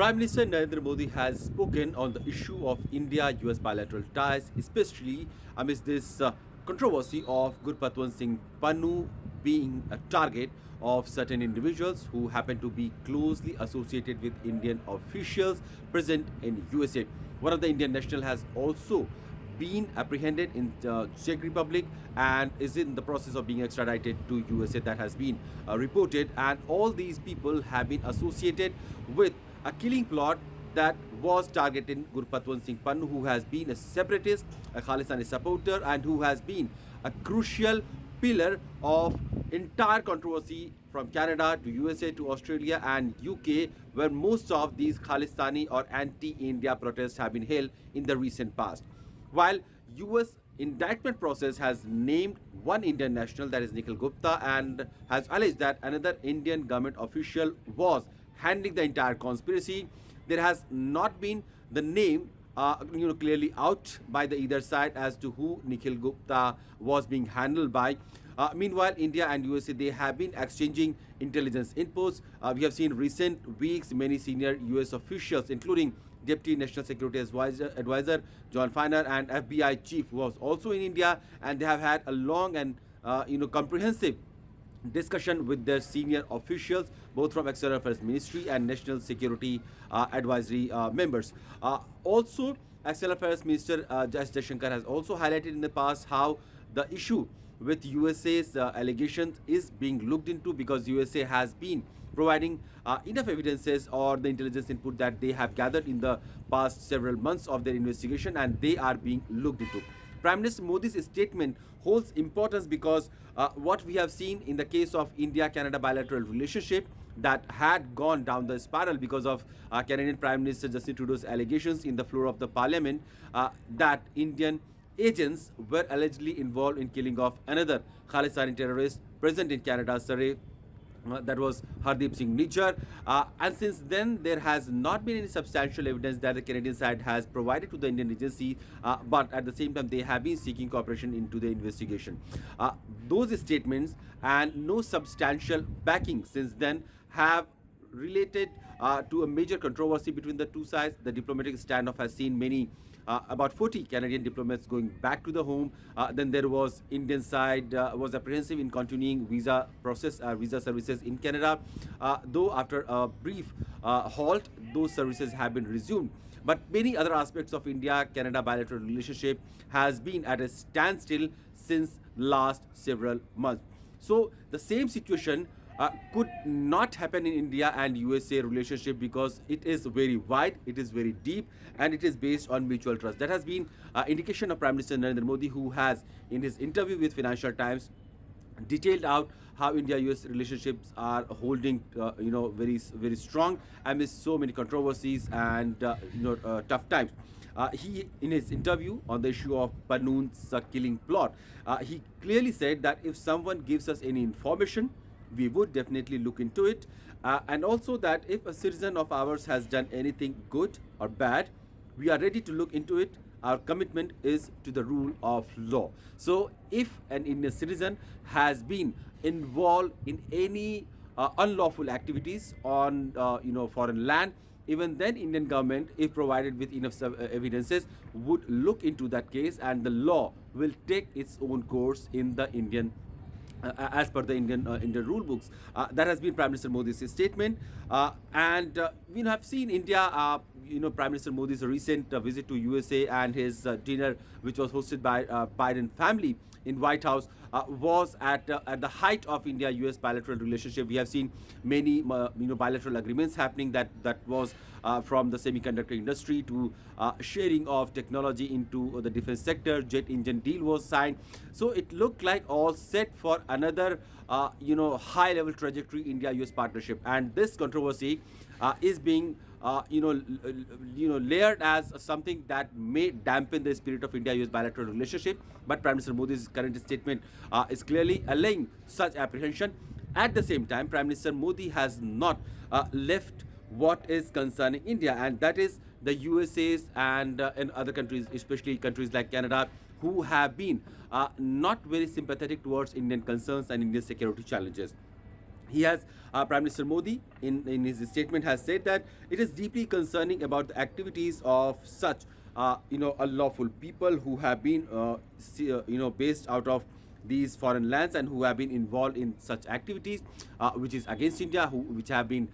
Prime Minister Narendra Modi has spoken on the issue of India-US bilateral ties, especially amidst this controversy of Gurpatwant Singh Pannun being a target of certain individuals who happen to be closely associated with Indian officials present in USA. One of the Indian national has also been apprehended in the Czech Republic and is in the process of being extradited to USA. That has been reported, and all these people have been associated with a killing plot that was targeting Gurpatwant Singh Pannun, who has been a separatist, a Khalistani supporter, and who has been a crucial pillar of entire controversy from Canada to USA to Australia and UK, where most of these Khalistani or anti-India protests have been held in the recent past. While US indictment process has named one Indian national, that is Nikhil Gupta, and has alleged that another Indian government official was handling the entire conspiracy, there has not been the name clearly out by the either side as to who Nikhil Gupta was being handled by. Meanwhile, India and USA, they have been exchanging intelligence inputs. We have seen recent weeks many senior US officials, including Deputy National Security Advisor John Feiner and FBI Chief, was also in India, and they have had a long and comprehensive discussion with their senior officials, both from External Affairs Ministry and National Security Advisory members. Also, External Affairs Minister S. Jaishankar has also highlighted in the past how the issue with USA's allegations is being looked into, because USA has been providing enough evidences or the intelligence input that they have gathered in the past several months of their investigation, and they are being looked into. Prime Minister Modi's statement holds importance because what we have seen in the case of India-Canada bilateral relationship that had gone down the spiral because of Canadian Prime Minister Justin Trudeau's allegations in the floor of the parliament that Indian agents were allegedly involved in killing of another Khalistani terrorist present in Canada, Surrey. That was Hardeep Singh Nijjar, and since then there has not been any substantial evidence that the Canadian side has provided to the Indian agency, but at the same time they have been seeking cooperation into the investigation. Those statements and no substantial backing since then have related to a major controversy between the two sides. The diplomatic standoff has seen many about 40 Canadian diplomats going back to the home. Then there was Indian side was apprehensive in continuing visa services in Canada, though after a brief halt, those services have been resumed. But many other aspects of India-Canada bilateral relationship has been at a standstill since last several months. So the same situation could not happen in India and USA relationship, because it is very wide, it is very deep, and it is based on mutual trust. That has been indication of Prime Minister Narendra Modi, who has in his interview with Financial Times detailed out how India-US relationships are holding very strong amidst so many controversies and tough times. He, in his interview on the issue of Pannun's killing plot, he clearly said that if someone gives us any information, we would definitely look into it, and also that if a citizen of ours has done anything good or bad, we are ready to look into it. Our commitment is to the rule of law. So if an Indian citizen has been involved in any unlawful activities on foreign land, even then Indian government, if provided with enough evidences, would look into that case, and the law will take its own course in the Indian as per the Indian rule books. That has been Prime Minister Modi's statement, and we have seen India, Prime Minister Modi's recent visit to USA and his dinner, which was hosted by Biden family in White House, was at the height of India-US bilateral relationship. We have seen many bilateral agreements happening. That was from the semiconductor industry to sharing of technology into the defense sector. Jet engine deal was signed. So it looked like all set for another high-level trajectory India-US partnership. And this controversy is being layered as something that may dampen the spirit of India-US bilateral relationship. But Prime Minister Modi's current statement is clearly allaying such apprehension. At the same time, Prime Minister Modi has not left what is concerning India, and that is the USA's and other countries, especially countries like Canada, who have been not very sympathetic towards Indian concerns and Indian security challenges. He has Prime Minister Modi in his statement has said that it is deeply concerning about the activities of such unlawful people who have been based out of these foreign lands and who have been involved in such activities which is against India, which have been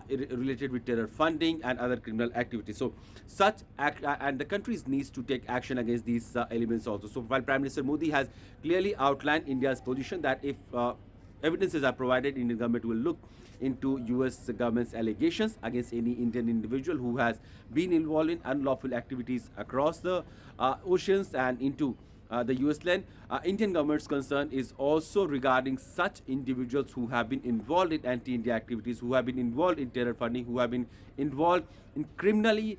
related with terror funding and other criminal activities. So such and the countries needs to take action against these elements also. So while Prime Minister Modi has clearly outlined India's position that if evidences are provided, Indian government will look into US government's allegations against any Indian individual who has been involved in unlawful activities across the oceans and into the US land. Indian government's concern is also regarding such individuals who have been involved in anti-India activities, who have been involved in terror funding, who have been involved in criminally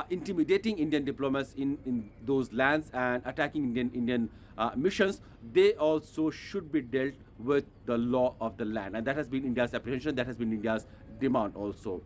intimidating Indian diplomats in those lands and attacking Indian missions. They also should be dealt with the law of the land, and that has been India's apprehension. That has been India's demand also.